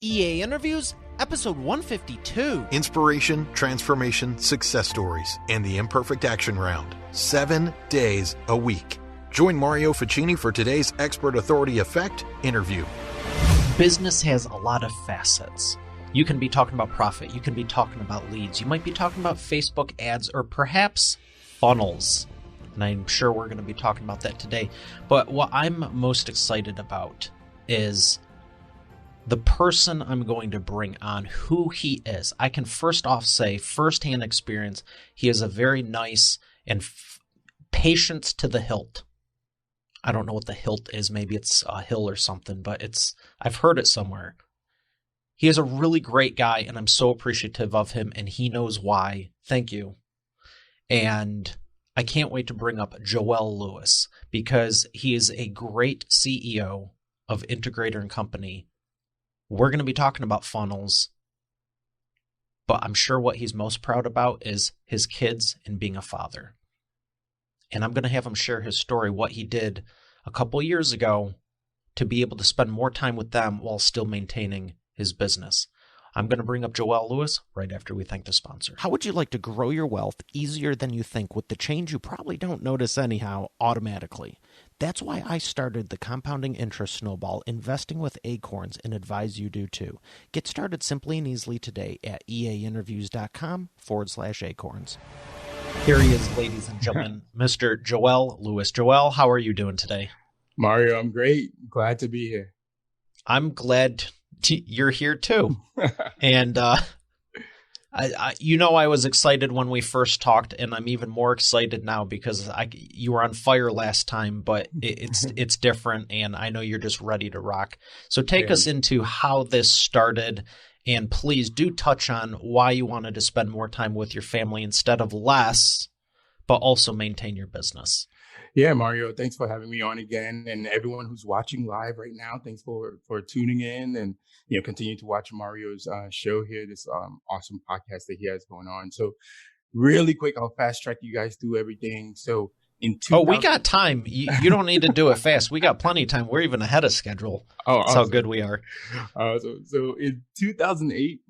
EA Interviews, episode 152. Inspiration, transformation, success stories, and the Imperfect Action Round. 7 days a week. Join Mario Ficini for today's Expert Authority Effect interview. Business has a lot of facets. You can be talking about profit. You can be talking about leads. You might be talking about Facebook ads or perhaps funnels. And I'm sure we're going to be talking about that today. But what I'm most excited about is the person I'm going to bring on, who he is. I can first off say, firsthand experience, he is a very nice and patience to the hilt. I don't know what the hilt is. Maybe it's a hill or something, but I've heard it somewhere. He is a really great guy, and I'm so appreciative of him, and he knows why. Thank you. And I can't wait to bring up Joel Lewis, because he is a great CEO of Integrator and Company. We're going to be talking about funnels, but I'm sure what he's most proud about is his kids and being a father. And I'm going to have him share his story, what he did a couple years ago to be able to spend more time with them while still maintaining his business. I'm going to bring up Joel Lewis right after we thank the sponsor. How would you like to grow your wealth easier than you think with the change you probably don't notice anyhow automatically? That's why I started the Compounding Interest Snowball Investing with Acorns and advise you do too. Get started simply and easily today at eainterviews.com/acorns. Here he is, ladies and gentlemen, Mr. Joel Lewis. Joel, how are you doing today? Mario, I'm great. Glad to be here. I'm glad you're here too. And I was excited when we first talked, and I'm even more excited now because you were on fire last time, but it's different, and I know you're just ready to rock. So take us into how this started, and please do touch on why you wanted to spend more time with your family instead of less, but also maintain your business. Yeah, Mario, thanks for having me on again. And everyone who's watching live right now, thanks for tuning in and continue to watch Mario's show here, this awesome podcast that he has going on. So really quick, I'll fast track you guys through everything. So we got time. You don't need to do it fast. We got plenty of time. We're even ahead of schedule. Oh, That's awesome. how good we are. So in 2008,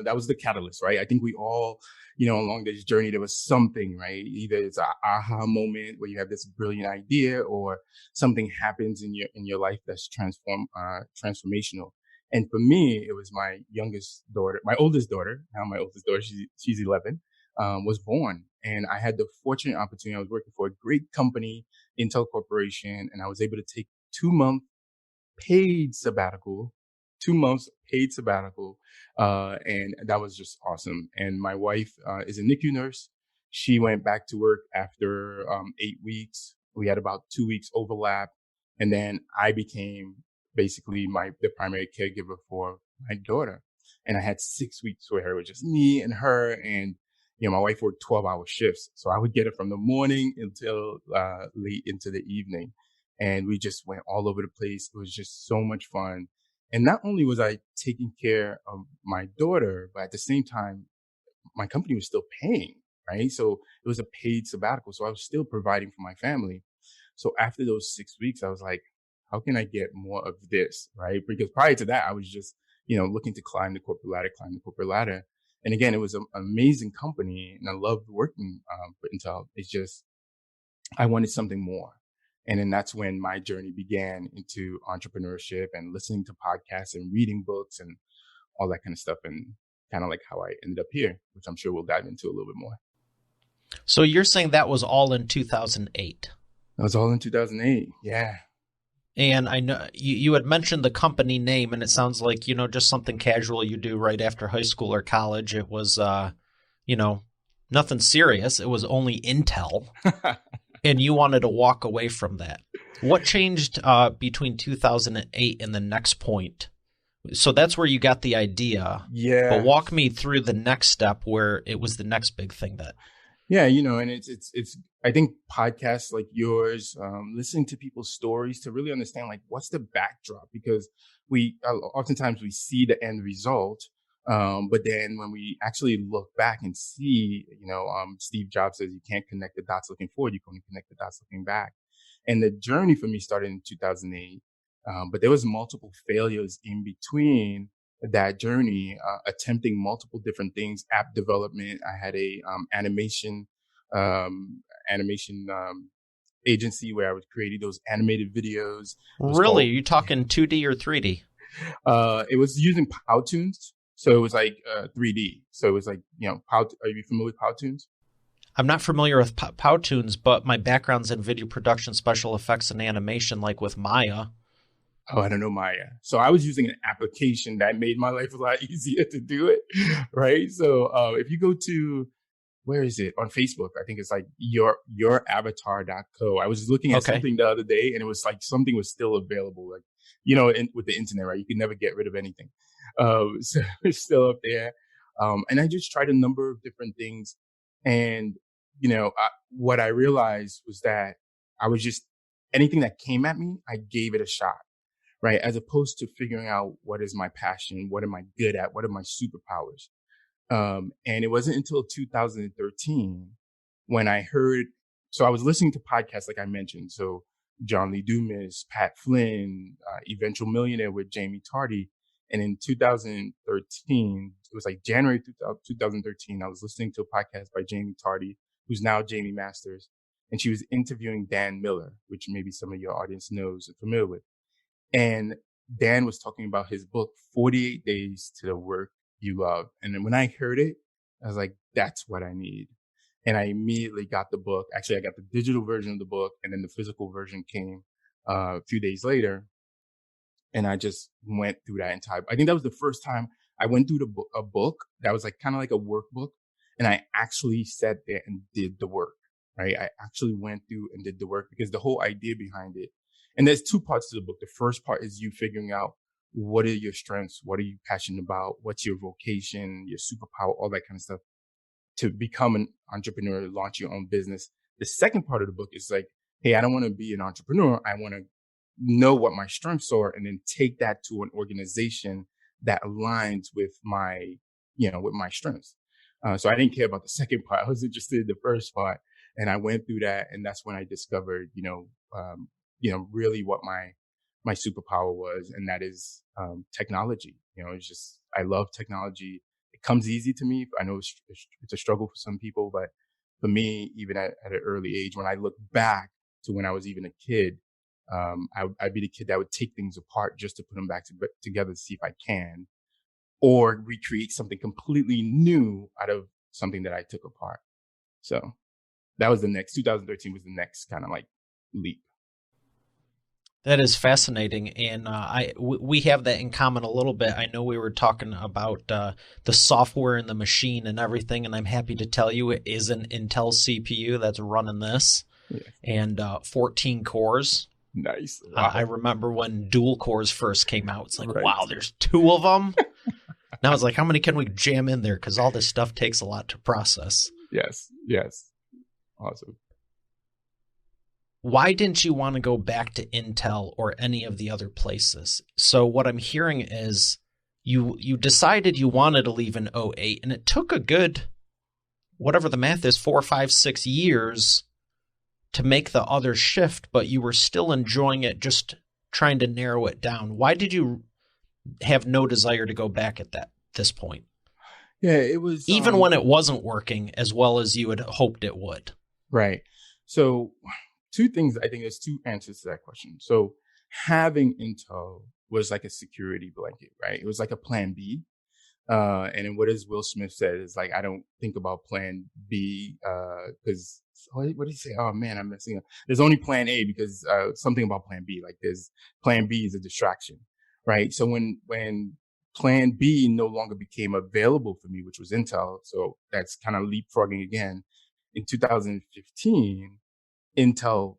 that was the catalyst, right? I think we all, along this journey, there was something, right? Either it's an aha moment where you have this brilliant idea, or something happens in your life that's transformational. And for me, it was my oldest daughter. Now my oldest daughter, she's 11, was born. And I had the fortunate opportunity. I was working for a great company, Intel Corporation, and I was able to take 2 months paid sabbatical, and that was just awesome. And my wife is a NICU nurse. She went back to work after 8 weeks. We had about 2 weeks overlap, and then I became basically the primary caregiver for my daughter. And I had 6 weeks with her. It was just me and her, and my wife worked 12-hour shifts. So I would get her from the morning until late into the evening. And we just went all over the place. It was just so much fun. And not only was I taking care of my daughter, but at the same time, my company was still paying, right? So it was a paid sabbatical. So I was still providing for my family. So after those 6 weeks, I was like, how can I get more of this, right? Because prior to that, I was just, looking to climb the corporate ladder. And again, it was an amazing company, and I loved working for Intel. It's just, I wanted something more. And then that's when my journey began into entrepreneurship and listening to podcasts and reading books and all that kind of stuff, and kind of like how I ended up here, which I'm sure we'll dive into a little bit more. So you're saying that was all in 2008? That was all in 2008, yeah. And I know you had mentioned the company name, and it sounds like, just something casual you do right after high school or college. It was, nothing serious. It was only Intel, and you wanted to walk away from that. What changed between 2008 and the next point? So that's where you got the idea. Yeah. But walk me through the next step where it was the next big thing that. Yeah, and it's I think podcasts like yours, listening to people's stories to really understand like what's the backdrop, because we oftentimes we see the end result, but then when we actually look back and see, Steve Jobs says you can't connect the dots looking forward, you can only connect the dots looking back. And the journey for me started in 2008, but there was multiple failures in between that journey, attempting multiple different things, app development. I had a animation agency where I was creating those animated videos. Really? Are you talking 2D or 3D? It was using Powtoons. So it was like 3D. So it was like, are you familiar with Powtoons? I'm not familiar with Powtoons, but my background's in video production, special effects, and animation, like with Maya. Oh, I don't know Maya. So I was using an application that made my life a lot easier to do it, right? So if you go to, where is it? On Facebook, I think it's like youravatar.co. I was looking at something the other day, and it was like something was still available. Like, with the internet, right? You can never get rid of anything. So it's still up there. And I just tried a number of different things. And, what I realized was that I was just, anything that came at me, I gave it a shot. Right. As opposed to figuring out what is my passion, what am I good at, what are my superpowers. And it wasn't until 2013 when I heard, so I was listening to podcasts like I mentioned. So John Lee Dumas, Pat Flynn, Eventual Millionaire with Jamie Tardy. And in 2013, it was like January 2013, I was listening to a podcast by Jamie Tardy, who's now Jamie Masters. And she was interviewing Dan Miller, which maybe some of your audience knows and familiar with. And Dan was talking about his book, 48 Days to the Work You Love. And then when I heard it, I was like, that's what I need. And I immediately got the book. Actually, I got the digital version of the book, and then the physical version came a few days later. And I just went through that entire, I think that was the first time I went through a book that was like kind of like a workbook. And I actually sat there and did the work, right? I actually went through and did the work, because the whole idea behind it, and there's two parts to the book. The first part is you figuring out what are your strengths, what are you passionate about, what's your vocation, your superpower, all that kind of stuff, to become an entrepreneur, launch your own business. The second part of the book is like, hey, I don't want to be an entrepreneur. I want to know what my strengths are, and then take that to an organization that aligns with my, with my strengths. So I didn't care about the second part. I was interested in the first part, and I went through that, and that's when I discovered, really what my superpower was, and that is technology. It's just, I love technology. It comes easy to me. I know it's a struggle for some people, but for me, even at an early age, when I look back to when I was even a kid, I'd be the kid that would take things apart just to put them back together to see if I can, or recreate something completely new out of something that I took apart. So that was 2013 was the next kind of like leap. That is fascinating, and we have that in common a little bit. I know we were talking about the software and the machine and everything, and I'm happy to tell you it is an Intel CPU that's running this, and 14 cores. Nice. Wow. I remember when dual cores first came out. It's like, wow, there's two of them? Now I was like, how many can we jam in there? Because all this stuff takes a lot to process. Yes. Awesome. Why didn't you want to go back to Intel or any of the other places? So what I'm hearing is you decided you wanted to leave in 2008, and it took a good, whatever the math is, 4, 5, 6 years to make the other shift, but you were still enjoying it, just trying to narrow it down. Why did you have no desire to go back at this point? Yeah, it was... Even when it wasn't working as well as you had hoped it would. Right. So... two things, I think there's two answers to that question. So having Intel was like a security blanket, right? It was like a plan B. And then what does Will Smith said is like, I don't think about plan B, because what did he say? Oh man, I'm messing up. There's only plan A, because something about plan B, like there's plan B is a distraction, right? So when plan B no longer became available for me, which was Intel, so that's kind of leapfrogging again. In 2015, Intel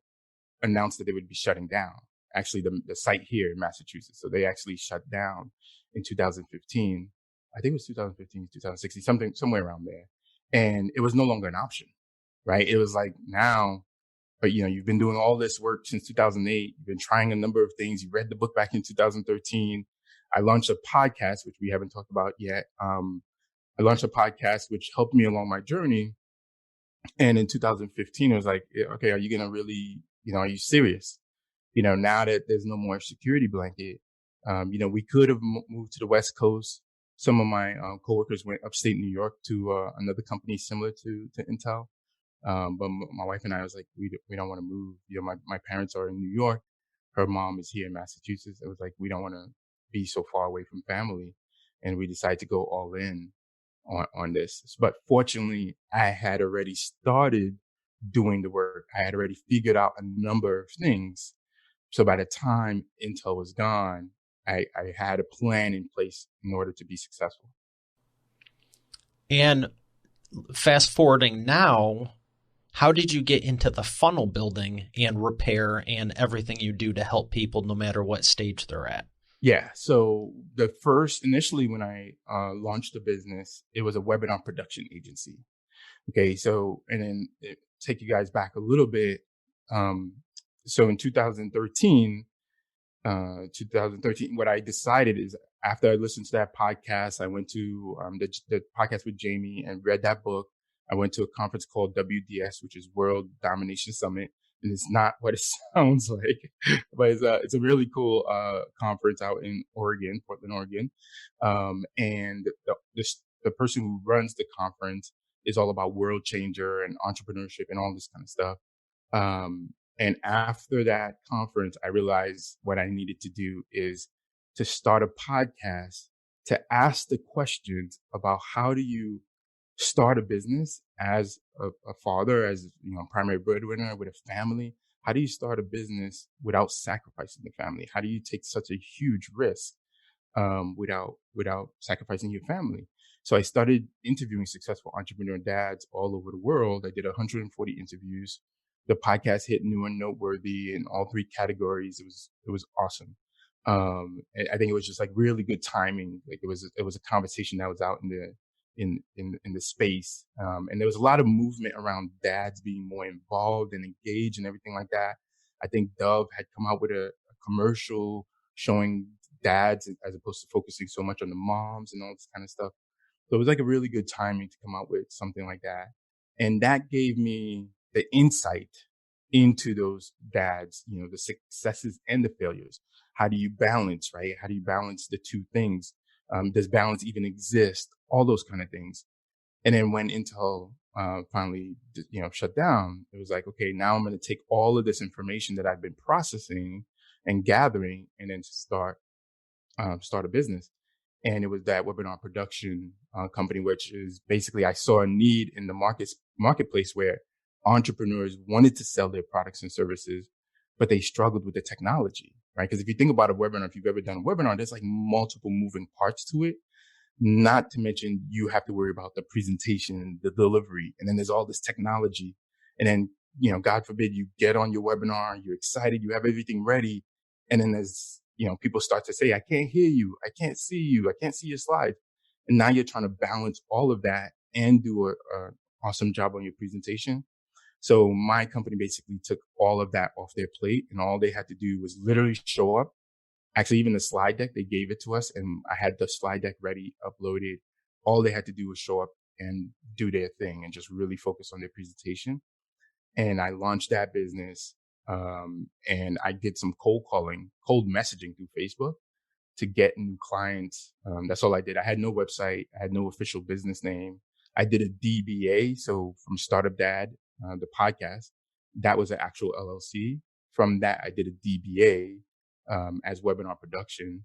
announced that they would be shutting down, actually the site here in Massachusetts. So they actually shut down in 2015. I think it was 2015, 2016, somewhere around there. And it was no longer an option, right? It was like, now, but you've been doing all this work since 2008. You've been trying a number of things. You read the book back in 2013. I launched a podcast, which we haven't talked about yet. I launched a podcast, which helped me along my journey. And in 2015, it was like, okay, are you going to really, are you serious? Now that there's no more security blanket, we could have moved to the West Coast. some of my coworkers went upstate New York to another company similar to Intel. But my wife and I was like, we don't want to move. My parents are in New York. Her mom is here in Massachusetts. It was like, we don't want to be so far away from family. And we decided to go all in on this. But fortunately, I had already started doing the work. I had already figured out a number of things. So by the time Intel was gone, I had a plan in place in order to be successful. And fast forwarding now, how did you get into the funnel building and repair and everything you do to help people no matter what stage they're at? Yeah. So initially when I launched the business, it was a webinar production agency. Okay. So, and then take you guys back a little bit. So in 2013, what I decided is after I listened to that podcast, I went to the podcast with Jamie and read that book. I went to a conference called WDS, which is World Domination Summit. And it's not what it sounds like, but it's a really cool conference out in Oregon, Portland, Oregon. And the person who runs the conference is all about world changer and entrepreneurship and all this kind of stuff. And after that conference, I realized what I needed to do is to start a podcast to ask the questions about how do you start a business as a father, as primary breadwinner with a family. How do you start a business without sacrificing the family? How do you take such a huge risk without sacrificing your family? So I started interviewing successful entrepreneur dads all over the world. I did 140 interviews. The podcast hit new and noteworthy in all three categories. It was awesome. And I think it was just like really good timing. Like it was a conversation that was out in the space. And there was a lot of movement around dads being more involved and engaged and everything like that. I think Dove had come out with a commercial showing dads as opposed to focusing so much on the moms and all this kind of stuff. So it was like a really good timing to come out with something like that. And that gave me the insight into those dads, the successes and the failures. How do you balance, right? How do you balance the two things? Does balance even exist? All those kind of things. And then when Intel finally, shut down, it was like, okay, now I'm going to take all of this information that I've been processing and gathering, and then start a business. And it was that webinar production company, which is basically I saw a need in the marketplace where entrepreneurs wanted to sell their products and services, but they struggled with the technology, right? Because if you think about a webinar, if you've ever done a webinar, there's like multiple moving parts to it. Not to mention you have to worry about the presentation, the delivery, and then there's all this technology. And then, God forbid you get on your webinar, you're excited, you have everything ready. And then there's, people start to say, I can't hear you. I can't see you. I can't see your slides. And now you're trying to balance all of that and do a awesome job on your presentation. So my company basically took all of that off their plate, and all they had to do was literally show up. Actually, even the slide deck, they gave it to us, and I had the slide deck ready, uploaded. All they had to do was show up and do their thing and just really focus on their presentation. And I launched that business. And I did some cold messaging through Facebook to get new clients. That's all I did. I had no website. I had no official business name. I did a DBA. So from Startup Dad, the podcast, that was an actual LLC. From that, I did a DBA as webinar production,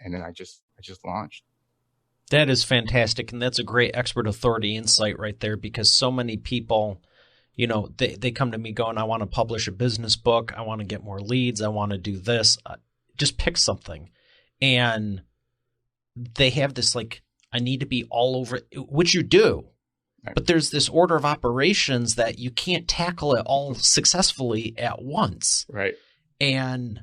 and then I just launched. That is fantastic, and that's a great expert authority insight right there, because so many people, they come to me going, I want to publish a business book, I want to get more leads, I want to do this. Just pick something. And they have this like, I need to be all over, which you do. Right. But there's this order of operations that you can't tackle it all successfully at once. Right. And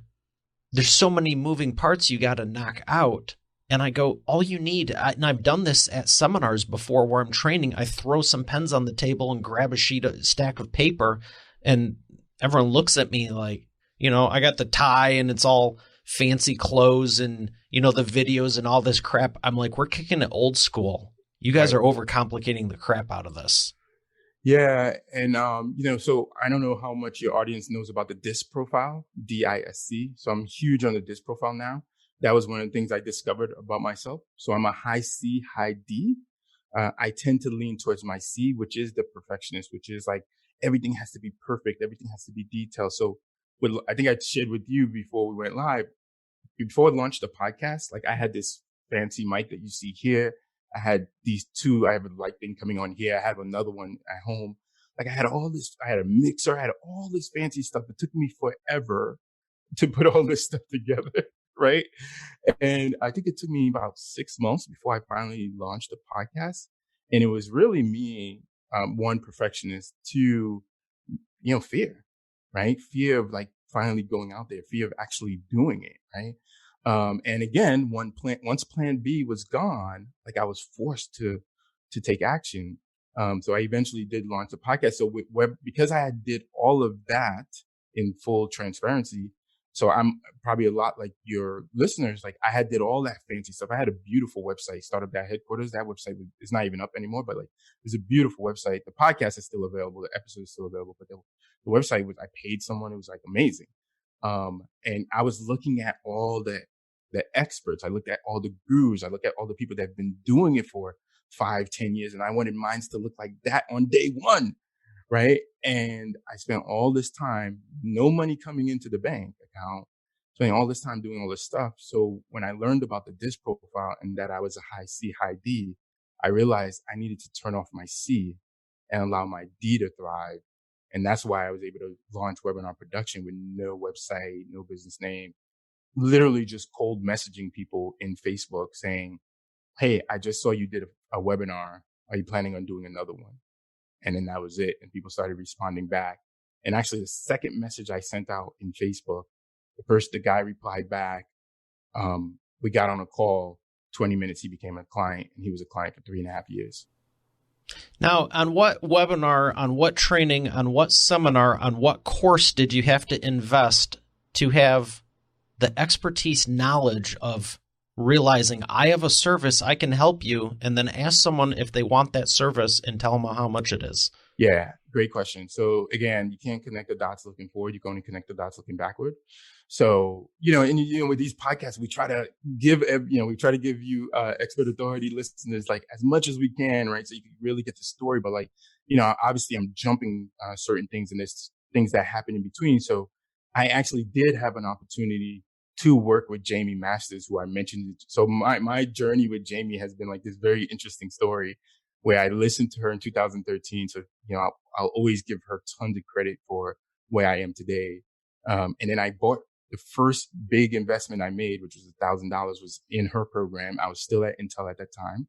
there's so many moving parts you got to knock out. And I go, all you need, and I've done this at seminars before where I'm training, I throw some pens on the table and grab a stack of paper, and everyone looks at me like, I got the tie and it's all fancy clothes and, the videos and all this crap. I'm like, we're kicking it old school. You guys are overcomplicating the crap out of this. Yeah. And, so I don't know how much your audience knows about the DISC profile, DISC. So I'm huge on the DISC profile now. That was one of the things I discovered about myself. So I'm a high C, high D. I tend to lean towards my C, which is the perfectionist, which is like everything has to be perfect. Everything has to be detailed. So I think I shared with you before we went live, before I launched the podcast, like I had this fancy mic that you see here. I had these two, I have a light thing coming on here. I have another one at home. Like I had all this, I had a mixer, I had all this fancy stuff. It took me forever to put all this stuff together. Right. And I think it took me about 6 months before I finally launched the podcast. And it was really me, one, perfectionist, two, fear, right? Fear of like finally going out there, fear of actually doing it. Right. And again, once plan B was gone, like I was forced to take action. So I eventually did launch the podcast. So because I did all of that in full transparency, so I'm probably a lot like your listeners. Like I did all that fancy stuff. I had a beautiful website, Startup Dad Headquarters. That website is not even up anymore, but like it was a beautiful website. The podcast is still available. The episode is still available, but the website I paid someone. It was like amazing. And I was looking at all the experts. I looked at all the gurus. I looked at all the people that have been doing it for 5-10 years. And I wanted mine to look like that on day one. Right. And I spent all this time, no money coming into the bank account, spending all this time doing all this stuff. So when I learned about the DISC profile and that I was a high C, high D, I realized I needed to turn off my C and allow my D to thrive. And that's why I was able to launch webinar production with no website, no business name, literally just cold messaging people in Facebook saying, hey, I just saw you did a webinar. Are you planning on doing another one? And then that was it. And people started responding back. And actually the second message I sent out in Facebook, the guy replied back. We got on a call, 20 minutes. He became a client and he was a client for 3.5 years. Now, on what webinar, on what training, on what seminar, on what course did you have to invest to have the expertise, knowledge of realizing I have a service, I can help you, and then ask someone if they want that service and tell them how much it is? Yeah, great question. So again, you can't connect the dots looking forward. You can only connect the dots looking backward. So, with these podcasts, we try to give you expert authority listeners like as much as we can, right? So you can really get the story. But like, obviously I'm jumping certain things and there's things that happen in between. So I actually did have an opportunity to work with Jamie Masters, who I mentioned. So my journey with Jamie has been like this very interesting story where I listened to her in 2013. So, I'll always give her tons of credit for where I am today. And then I bought the first big investment I made, which was $1,000, was in her program. I was still at Intel at that time.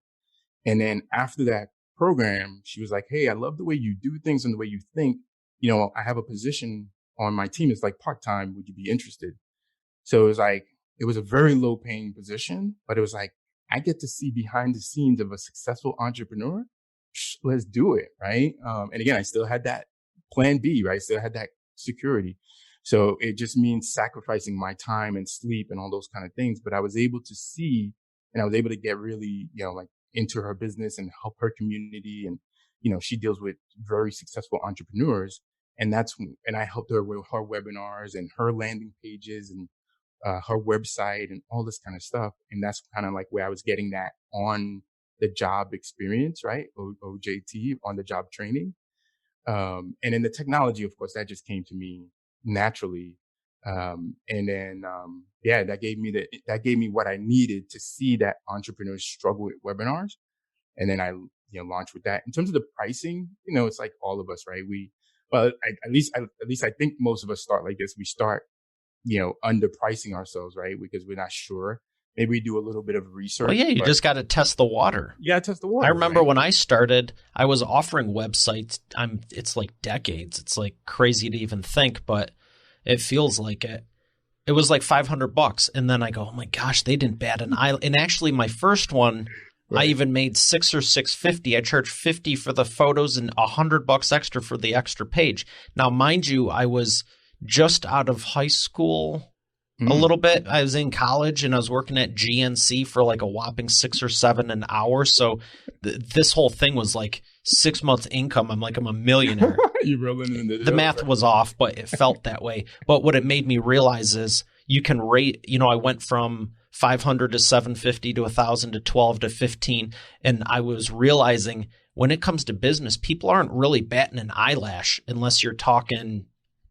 And then after that program, she was like, hey, I love the way you do things and the way you think. I have a position on my team. It's like part-time. Would you be interested? So it was a very low paying position, but it was like, I get to see behind the scenes of a successful entrepreneur. Let's do it. Right. And again, I still had that plan B, right? Still had that security. So it just means sacrificing my time and sleep and all those kind of things. But I was able to see, and I was able to get really, into her business and help her community. And, she deals with very successful entrepreneurs. And I helped her with her webinars and her landing pages and her website and all this kind of stuff. And that's kind of like where I was getting that on the job experience, right? OJT, on the job training. And then the technology, of course, that just came to me naturally. And then, that gave me what I needed to see that entrepreneurs struggle with webinars. And then I, launched with that. In terms of the pricing, it's like all of us, right? At least I think most of us start like this. We start, underpricing ourselves, right? Because we're not sure. Maybe we do a little bit of research. Well, yeah, you just got to test the water. Yeah, test the water. I remember when I started, I was offering websites. It's like decades. It's like crazy to even think, but it feels like it. It was like $500, and then I go, oh my gosh, they didn't bat an eye. And actually, my first one, right, I even made $6 or $6.50. I charged $50 for the photos and $100 extra for the extra page. Now, mind you, I was just out of high school a little bit. I was in college and I was working at GNC for like a whopping $6 or $7 an hour. So this whole thing was like 6 months income. I'm a millionaire. You're rolling in the math was off, but it felt that way. But what it made me realize is you can rate, I went from 500 to 750 to 1,000 to 12 to 15. And I was realizing when it comes to business, people aren't really batting an eyelash unless you're talking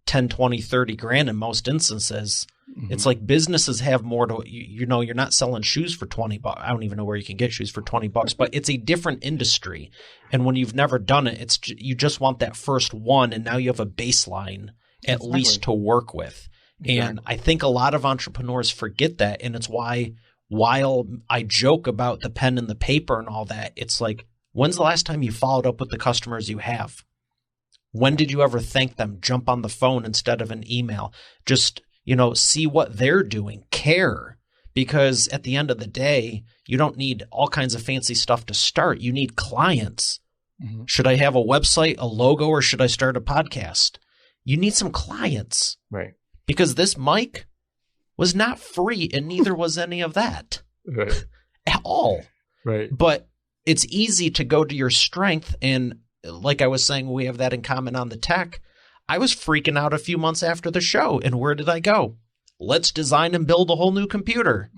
10, 20, 30 grand in most instances. Mm-hmm. It's like businesses have more to, you're not selling shoes for 20 bucks. I don't even know where you can get shoes for 20 bucks, but it's a different industry. And when you've never done it, you just want that first one. And now you have a baseline at least to work with. Exactly. And I think a lot of entrepreneurs forget that. And it's why, while I joke about the pen and the paper and all that, it's like, when's the last time you followed up with the customers you have? When did you ever thank them? Jump on the phone instead of an email. Just, see what they're doing. Care. Because at the end of the day, you don't need all kinds of fancy stuff to start. You need clients. Mm-hmm. Should I have a website, a logo, or should I start a podcast? You need some clients. Right. Because this mic was not free and neither was any of that. Right. At all. Right. But it's easy to go to your strength. And like I was saying, we have that in common on the tech. I was freaking out a few months after the show. And where did I go? Let's design and build a whole new computer.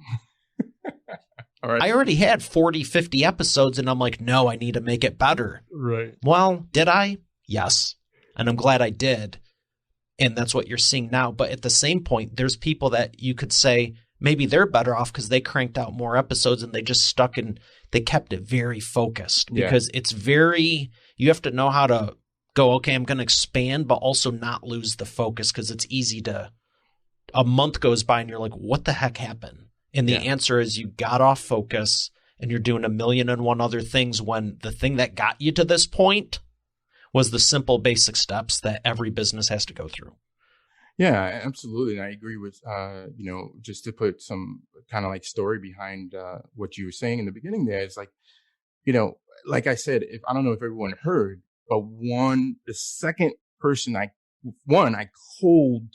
All right. I already had 40, 50 episodes and I'm like, no, I need to make it better. Right. Well, did I? Yes. And I'm glad I did. And that's what you're seeing now. But at the same point, there's people that you could say maybe they're better off because they cranked out more episodes and they just stuck in, they kept it very focused because it's very, you have to know how to go, okay, I'm going to expand, but also not lose the focus because it's easy to, a month goes by and you're like, what the heck happened? And the answer is you got off focus and you're doing 1,000,001 other things when the thing that got you to this point was the simple basic steps that every business has to go through. Yeah, absolutely. And I agree with, just to put some kind of like story behind what you were saying in the beginning there, it's like, like I said, I don't know if everyone heard, but the second person I cold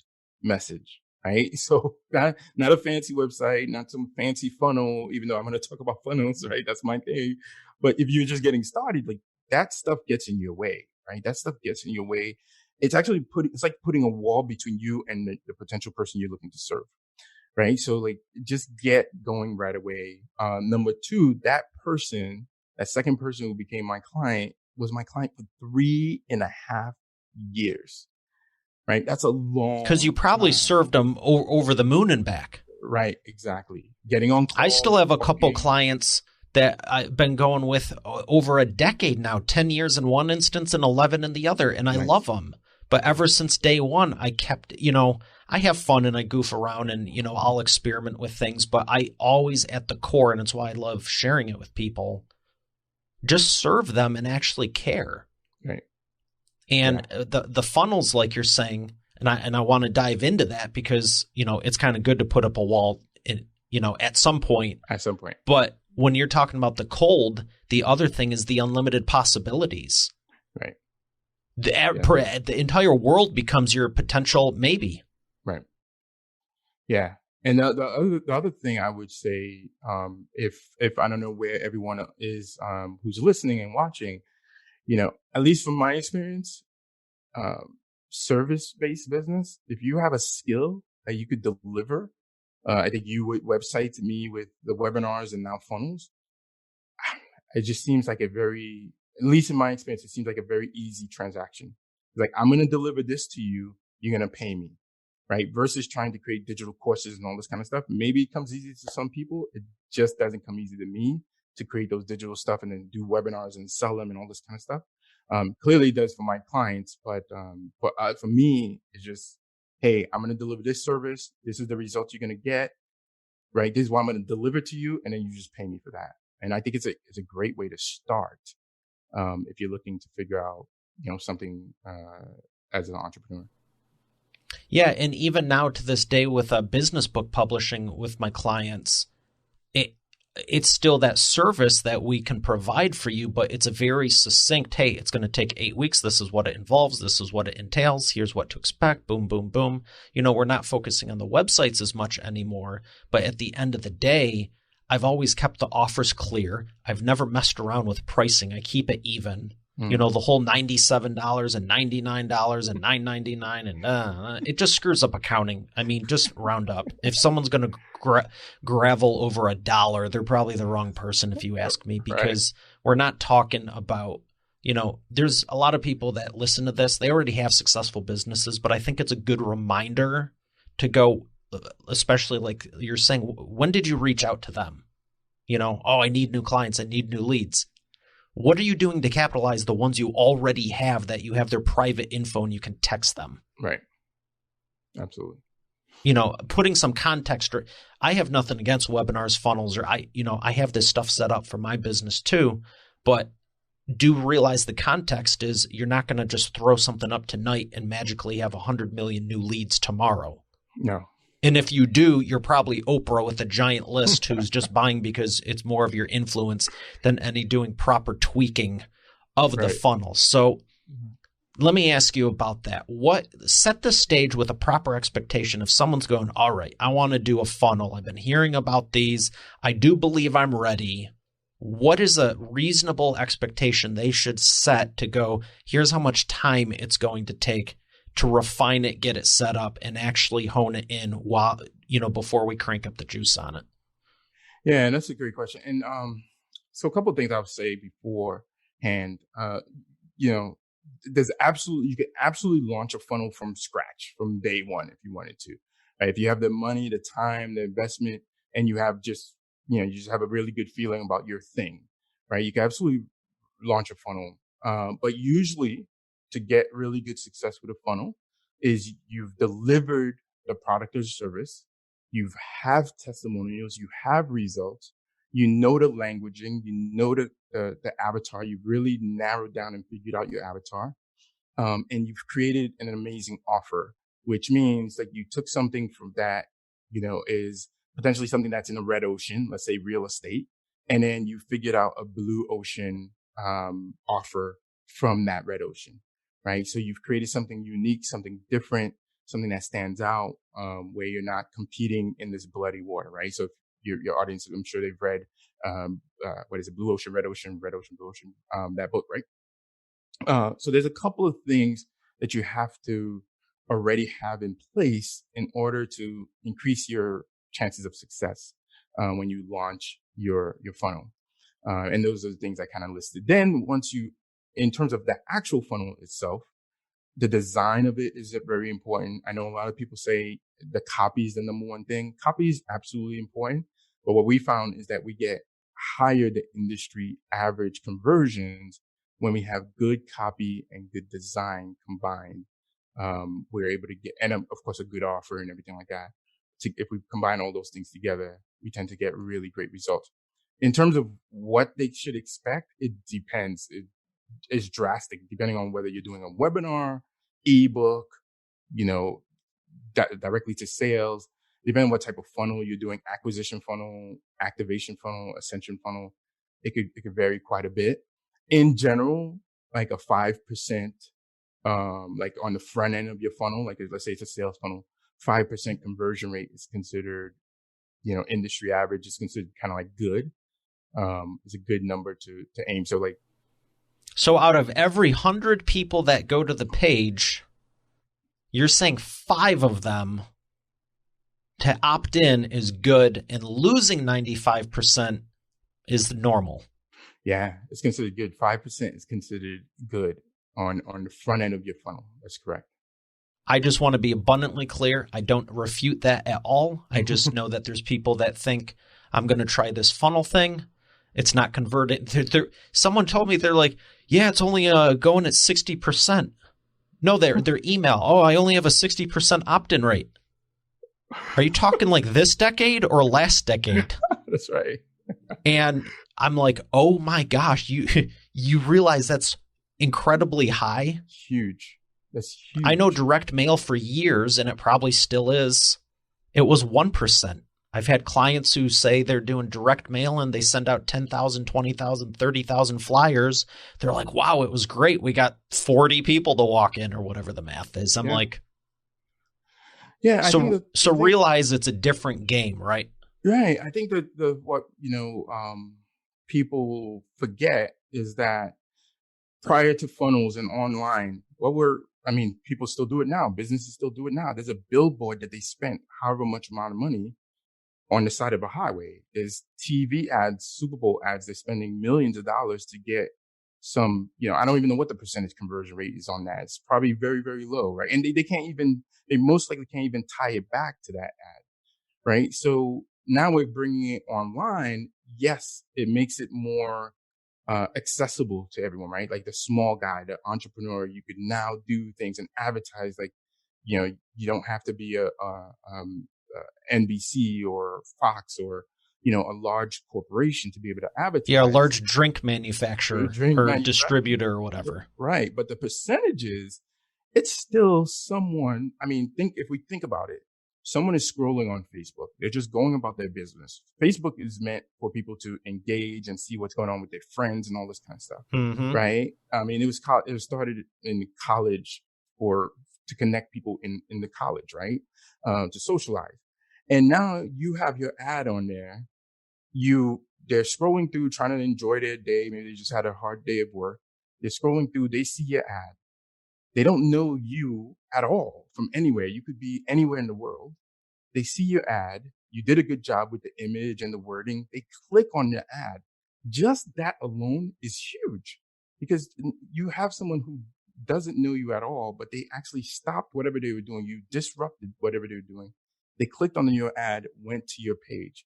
message, right? So not a fancy website, not some fancy funnel, even though I'm going to talk about funnels, right? That's my thing. But if you're just getting started, like that stuff gets in your way. Right, that stuff gets in your way. It's actually it's like putting a wall between you and the potential person you're looking to serve. Right, so like just get going right away. Number two, that second person who became my client was my client for 3.5 years. Right, that's a long. Because you probably served them over the moon and back. Right, exactly. Getting on calls, I still have a couple clients that I've been going with over a decade now, 10 years in one instance and 11 in the other, and I love them. But ever since day one, I kept, I have fun and I goof around and, I'll experiment with things, but I always at the core, and it's why I love sharing it with people, just serve them and actually care. Right. And the funnels, like you're saying, and I want to dive into that because, it's kind of good to put up a wall, at some point. At some point. But when you're talking about the cold, the other thing is the unlimited possibilities. Right. The entire world becomes your potential maybe. Right. Yeah. And the other thing I would say, if I don't know where everyone is who's listening and watching, at least from my experience, service-based business, if you have a skill that you could deliver, I think you would website to me with the webinars and now funnels. It just seems like at least in my experience, it seems like a very easy transaction. It's like, I'm going to deliver this to you. You're going to pay me, right? Versus trying to create digital courses and all this kind of stuff. Maybe it comes easy to some people. It just doesn't come easy to me to create those digital stuff and then do webinars and sell them and all this kind of stuff. Clearly it does for my clients, but for me, it's just, hey, I'm going to deliver this service. This is the results you're going to get, right? This is what I'm going to deliver to you. And then you just pay me for that. And I think it's a great way to start. If you're looking to figure out, something, as an entrepreneur. Yeah. And even now to this day with business book publishing with my clients, it's still that service that we can provide for you, but it's a very succinct, hey, it's going to take 8 weeks. This is what it involves. This is what it entails. Here's what to expect. Boom, boom, boom. We're not focusing on the websites as much anymore. But at the end of the day, I've always kept the offers clear. I've never messed around with pricing. I keep it even. You know, the whole $97 and $99 and $9.99 and it just screws up accounting. I mean, just round up. If someone's going to gravel over $1, they're probably the wrong person, if you ask me, because we're not talking about, you know, there's a lot of people that listen to this. They already have successful businesses, but I think it's a good reminder to go, especially like you're saying, when did you reach out to them? You know, oh, I need new clients. I need new leads. What are you doing to capitalize the ones you already have, that you have their private info and you can text them? Right. Absolutely. You know, putting some context. I have nothing against webinars, funnels, or I have this stuff set up for my business too, but do realize the context is you're not going to just throw something up tonight and magically have 100 million new leads tomorrow. No. And if you do, you're probably Oprah with a giant list who's just buying because it's more of your influence than any doing proper tweaking of the funnel. So let me ask you about that. Set the stage with a proper expectation. If someone's going, all right, I want to do a funnel. I've been hearing about these. I do believe I'm ready. What is a reasonable expectation they should set to go, here's how much time it's going to take to refine it, get it set up, and actually hone it in while, you know, before we crank up the juice on it? Yeah, that's a great question. And so a couple of things I would say beforehand. You know, you can absolutely launch a funnel from scratch from day one if you wanted to. Right? If you have the money, the time, the investment, and you have just have a really good feeling about your thing, right? You can absolutely launch a funnel. But usually, to get really good success with a funnel is you've delivered the product or service, you have testimonials, you have results, you know the languaging, you know the avatar, you've really narrowed down and figured out your avatar, and you've created an amazing offer, which means that you took something from that, you know, is potentially something that's in a red ocean, let's say real estate, and then you figured out a blue ocean offer from that red ocean. Right. So you've created something unique, something different, something that stands out, where you're not competing in this bloody water. Right. So your audience, I'm sure they've read, what is it? Blue Ocean, Red Ocean, Red Ocean, Blue Ocean, that book. Right. So there's a couple of things that you have to already have in place in order to increase your chances of success, when you launch your funnel. And those are the things I kind of listed. Then in terms of the actual funnel itself, the design of it is very important. I know a lot of people say the copy is the number one thing. Copy is absolutely important. But what we found is that we get higher than industry average conversions when we have good copy and good design combined. We're able to get, and of course, a good offer and everything like that. If we combine all those things together, we tend to get really great results. In terms of what they should expect, it depends. It's drastic depending on whether you're doing a webinar, ebook, you know, directly to sales, depending on what type of funnel you're doing, acquisition funnel, activation funnel, ascension funnel. It could vary quite a bit. In general, like a 5%, like on the front end of your funnel, like let's say it's a sales funnel, 5% conversion rate is considered, you know, industry average. It's considered kind of like good. It's a good number to aim. So out of every 100 people that go to the page, you're saying 5 of them to opt in is good, and losing 95% is normal. Yeah, it's considered good. 5% is considered good on the front end of your funnel. That's correct. I just want to be abundantly clear. I don't refute that at all. I just know that there's people that think, I'm going to try this funnel thing. It's not converted. Someone told me, they're like, yeah, it's only going at 60%. No, their email. Oh, I only have a 60% opt-in rate. Are you talking like this decade or last decade? That's right. And I'm like, oh my gosh, you realize that's incredibly high? Huge. That's huge. I know direct mail for years, and it probably still is. It was 1%. I've had clients who say they're doing direct mail and they send out 10,000, 20,000, 30,000 flyers. They're like, wow, it was great. We got 40 people to walk in, or whatever the math is. I'm like, yeah. So realize it's a different game, right? Right. I think that what people forget is that prior to funnels and online, people still do it now. Businesses still do it now. There's a billboard that they spent however much amount of money on the side of a highway. There's TV ads, Super Bowl ads. They're spending millions of dollars to get some, I don't even know what the percentage conversion rate is on that. It's probably very, very low, right? And they most likely can't even tie it back to that ad, right? So now we're bringing it online. Yes, it makes it more accessible to everyone, right? Like the small guy, the entrepreneur, you could now do things and advertise. Like, you don't have to be a NBC or Fox or a large corporation to be able to advertise. Yeah, a large drink manufacturer or distributor or whatever. Right, but the percentages, it's still someone. I mean, if we think about it, someone is scrolling on Facebook. They're just going about their business. Facebook is meant for people to engage and see what's going on with their friends and all this kind of stuff, right? I mean, it was started in college to connect people in the college, right? To socialize. And now you have your ad on there. They're scrolling through, trying to enjoy their day. Maybe they just had a hard day of work. They're scrolling through. They see your ad. They don't know you at all from anywhere. You could be anywhere in the world. They see your ad. You did a good job with the image and the wording. They click on your ad. Just that alone is huge, because you have someone who doesn't know you at all, but they actually stopped whatever they were doing. You disrupted whatever they were doing. They clicked on your ad, went to your page.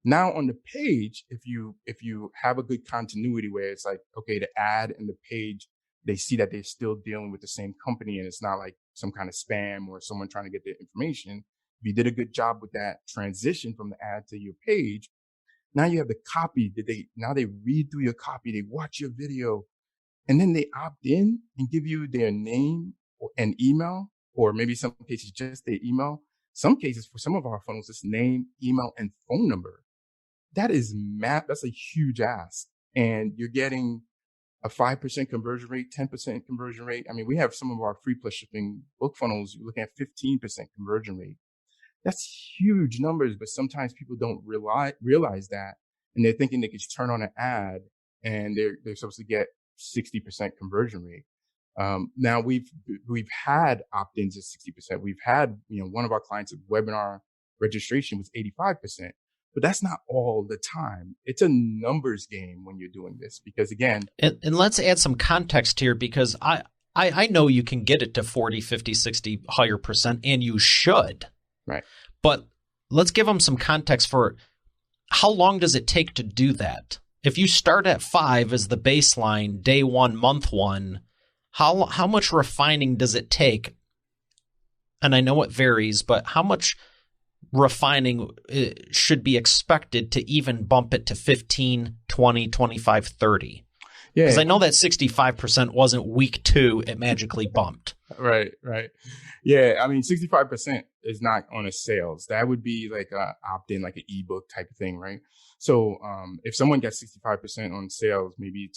Now on the page, if you have a good continuity where it's like, okay, the ad and the page, they see that they're still dealing with the same company and it's not like some kind of spam or someone trying to get their information. If you did a good job with that transition from the ad to your page, now you have the copy that they read through your copy, they watch your video, and then they opt in and give you their name and email, or maybe some cases just their email. Some cases for some of our funnels, it's name, email, and phone number. That's a huge ask. And you're getting a 5% conversion rate, 10% conversion rate. I mean, we have some of our free plus shipping book funnels, you're looking at 15% conversion rate. That's huge numbers, but sometimes people don't realize that. And they're thinking they can just turn on an ad and they're supposed to get 60% conversion rate. Now we've had opt-ins at 60%. We've had, one of our clients' webinar registration was 85%. But that's not all the time. It's a numbers game when you're doing this, because again, and let's add some context here, because I know you can get it to 40, 50, 60 higher percent, and you should. Right. But let's give them some context for how long does it take to do that? If you start at 5 as the baseline, day 1, month 1, how much refining does it take? And I know it varies, but how much refining should be expected to even bump it to 15, 20, 25, 30? Yeah. Because I know that 65% wasn't week 2, it magically bumped. Right. Yeah, I mean, 65% is not on a sales. That would be like a opt-in, like an ebook type of thing, right? So if someone gets 65% on sales, maybe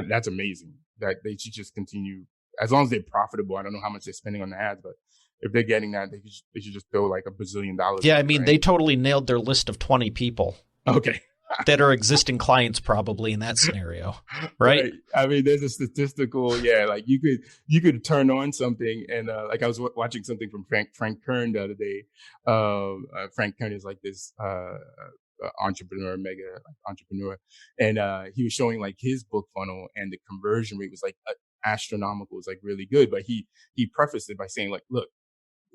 that's amazing. That they should just continue, as long as they're profitable. I don't know how much they're spending on the ads, but if they're getting that, they should just throw like $1 billion. Yeah, I mean, right? They totally nailed their list of 20 people. Okay. That are existing clients probably in that scenario, right? I mean, there's a statistical, like you could turn on something and like I was watching something from Frank Kern the other day. Frank Kern is like this mega entrepreneur, and he was showing like his book funnel, and the conversion rate was like astronomical. It was like really good, but he prefaced it by saying like, look,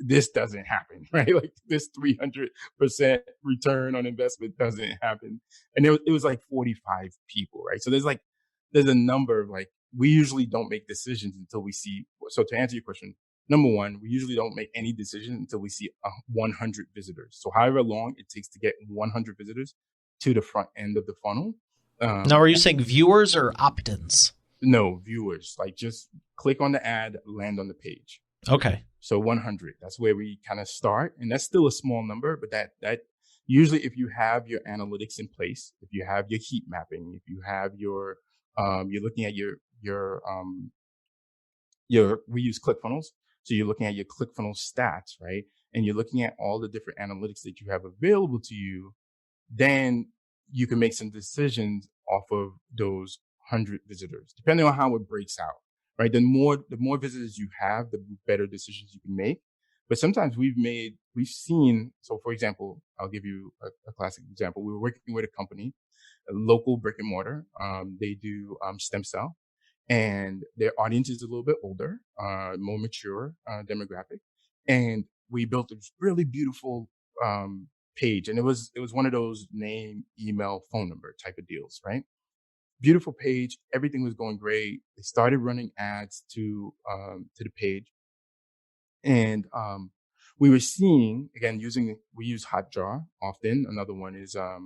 this doesn't happen, right? Like this 300% return on investment doesn't happen. And it was like 45 people, right? So there's a number of like, we usually don't make decisions until we see. So to answer your question, number one, we usually don't make any decisions until we see 100 visitors. So however long it takes to get 100 visitors to the front end of the funnel. Now, are you saying viewers or opt-ins? No, viewers. Like just click on the ad, land on the page. Okay. So 100, that's where we kind of start. And that's still a small number, but that usually if you have your analytics in place, if you have your heat mapping, if you have your, you're looking at we use ClickFunnels. So you're looking at your ClickFunnels stats, right? And you're looking at all the different analytics that you have available to you, then you can make some decisions off of those 100 visitors, depending on how it breaks out, right? The more visitors you have, the better decisions you can make. But sometimes we've seen, so for example, I'll give you a classic example. We were working with a company, a local brick and mortar. They do stem cell, and their audience is a little bit older, more mature demographic. And we built this really beautiful page, and it was one of those name, email, phone number type of deals, right? Beautiful page, everything was going great. They started running ads to the page, and we were seeing, again, we use Hotjar often. Another one is a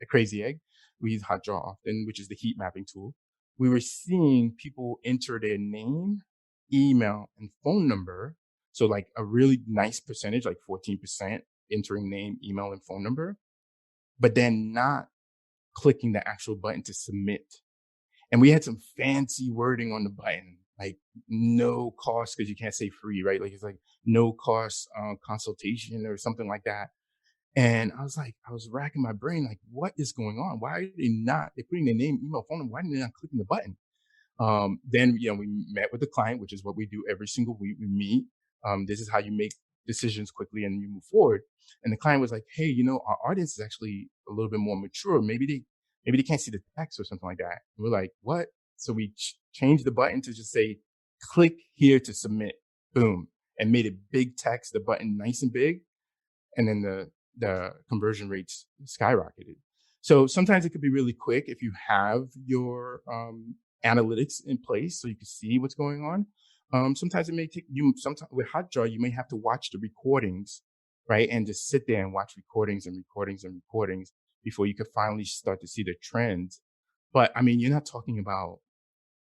Crazy Egg. We use Hotjar often, which is the heat mapping tool. We were seeing people enter their name, email, and phone number. So like a really nice percentage, like 14% entering name, email, and phone number, but then not clicking the actual button to submit. And we had some fancy wording on the button, like no cost, because you can't say free, right? Like it's like no cost consultation or something like that. And I was racking my brain, like, what is going on? Why are they're putting their name, email, phone number? Why are they not clicking the button? Then, we met with the client, which is what we do every single week. We meet. This is how you make decisions quickly and you move forward. And the client was like, hey, our audience is actually a little bit more mature. Maybe they can't see the text or something like that. And we're like, what? So we changed the button to just say, click here to submit. Boom. And made it big text, the button nice and big. And then the conversion rates skyrocketed. So sometimes it could be really quick if you have your analytics in place so you can see what's going on. Sometimes it may take you, sometimes with Hotjar, you may have to watch the recordings, right? And just sit there and watch recordings and recordings and recordings before you could finally start to see the trends. But I mean, you're not talking about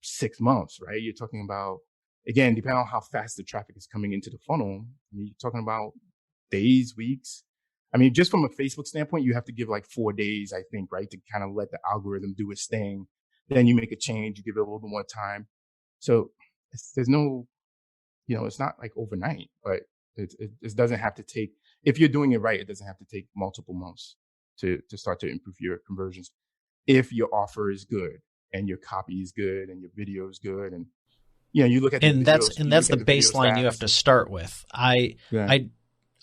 6 months, right? You're talking about, again, depending on how fast the traffic is coming into the funnel, you're talking about days, weeks. I mean, just from a Facebook standpoint, you have to give like 4 days, I think, right? To kind of let the algorithm do its thing. Then you make a change, you give it a little bit more time. So there's no, it's not like overnight, but it doesn't have to take, if you're doing it right, it doesn't have to take multiple months to start to improve your conversions. If your offer is good and your copy is good and your video is good, and you look at that's the baseline you have to start with.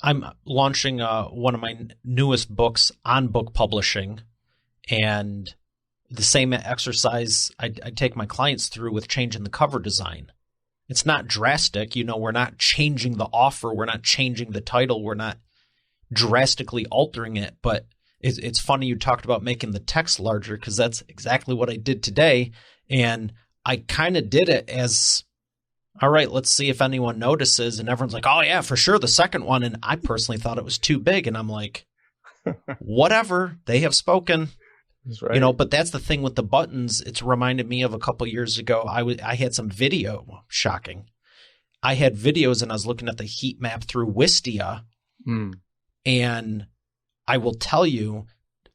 I'm launching one of my newest books on book publishing, and the same exercise I take my clients through with changing the cover design. It's not drastic. We're not changing the offer. We're not changing the title. We're not drastically altering it. But it's funny you talked about making the text larger, because that's exactly what I did today. And I kind of did it as, all right, let's see if anyone notices. And everyone's like, oh, yeah, for sure, the second one. And I personally thought it was too big. And I'm like, whatever, they have spoken. That's right. But that's the thing with the buttons. It's reminded me of a couple years ago. I had some video. Shocking. I had videos and I was looking at the heat map through Wistia. And I will tell you,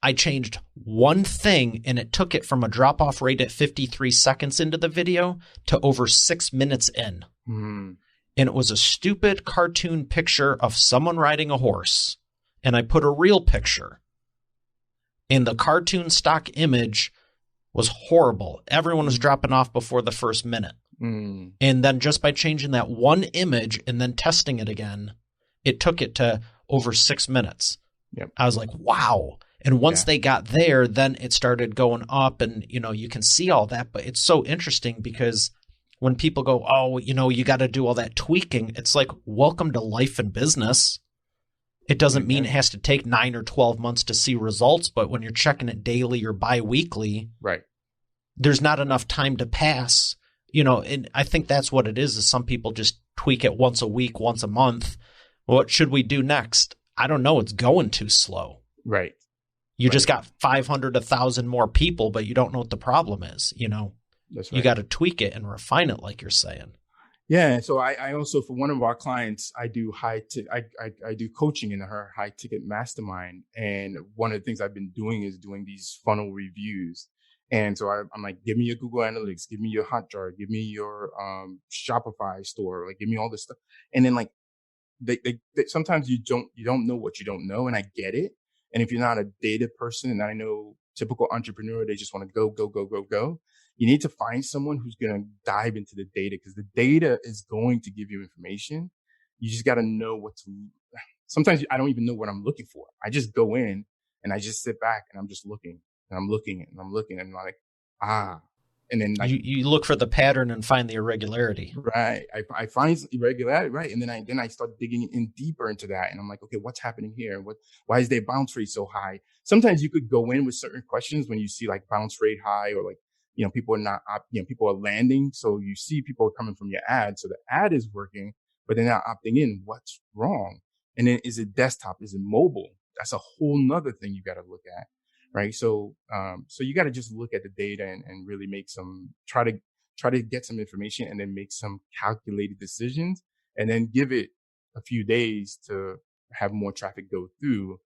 I changed one thing and it took it from a drop-off rate at 53 seconds into the video to over 6 minutes in. And it was a stupid cartoon picture of someone riding a horse. And I put a real picture. And the cartoon stock image was horrible. Everyone was dropping off before the first minute. And then just by changing that one image and then testing it again, it took it to over 6 minutes. Yep. I was like, wow. And once they got there, then it started going up, and, you can see all that. But it's so interesting because when people go, oh, you got to do all that tweaking, it's like, welcome to life and business. It doesn't mean it has to take 9 or 12 months to see results, but when you're checking it daily or biweekly, right, there's not enough time to pass. And I think that's what it is some people just tweak it once a week, once a month. What should we do next? I don't know. It's going too slow. Right. You just got 500, 1,000 more people, but you don't know what the problem is. That's right. You got to tweak it and refine it, like you're saying. Yeah. So I also, for one of our clients, I do I do coaching in her high ticket mastermind. And one of the things I've been doing is doing these funnel reviews. And so I'm like, give me your Google Analytics, give me your Hotjar, give me your Shopify store, like give me all this stuff. And then like they sometimes you don't know what you don't know, and I get it. And if you're not a data person, and I know typical entrepreneur. They just want to go, go, go, go, go. You need to find someone who's going to dive into the data, because the data is going to give you information. You just got to know sometimes I don't even know what I'm looking for. I just go in and I just sit back and I'm just looking and I'm looking and I'm looking and I'm like, and then like you look for the pattern and find the irregularity. Right. I find irregularity, right. And then I start digging in deeper into that. And I'm like, okay, what's happening here? Why is their bounce rate so high? Sometimes you could go in with certain questions when you see like bounce rate high, or like, people are not, people are landing. So you see people are coming from your ad. So the ad is working, but they're not opting in. What's wrong? And then is it desktop? Is it mobile? That's a whole nother thing you got to look at. Right. So you got to just look at the data and really make try to get some information and then make some calculated decisions, and then give it a few days to have more traffic go through,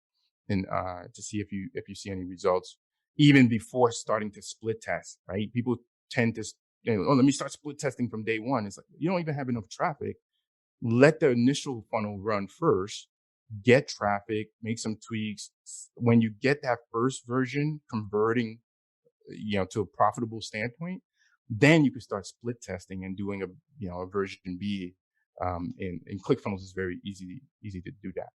and to see if you see any results even before starting to split test. Right. People tend to, let me start split testing from day one. It's like, you don't even have enough traffic. Let the initial funnel run first. Get traffic, make some tweaks. When you get that first version converting, to a profitable standpoint, then you can start split testing and doing a version B. In ClickFunnels is very easy to do that.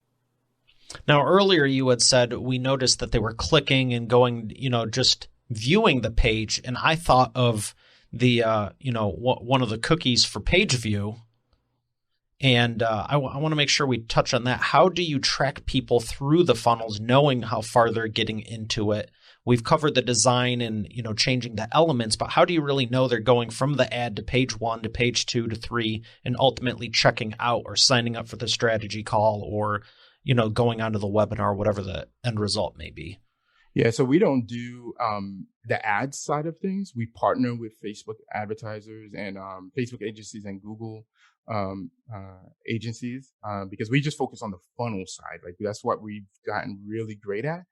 Now, earlier you had said we noticed that they were clicking and going, just viewing the page, and I thought of the, one of the cookies for page view. And I want to make sure we touch on that. How do you track people through the funnels, knowing how far they're getting into it? We've covered the design and, changing the elements, but how do you really know they're going from the ad to page 1 to page 2 to 3 and ultimately checking out or signing up for the strategy call or, going onto the webinar, whatever the end result may be? Yeah, so we don't do the ad side of things. We partner with Facebook advertisers and Facebook agencies and Google agencies because we just focus on the funnel side. Like that's what we've gotten really great at.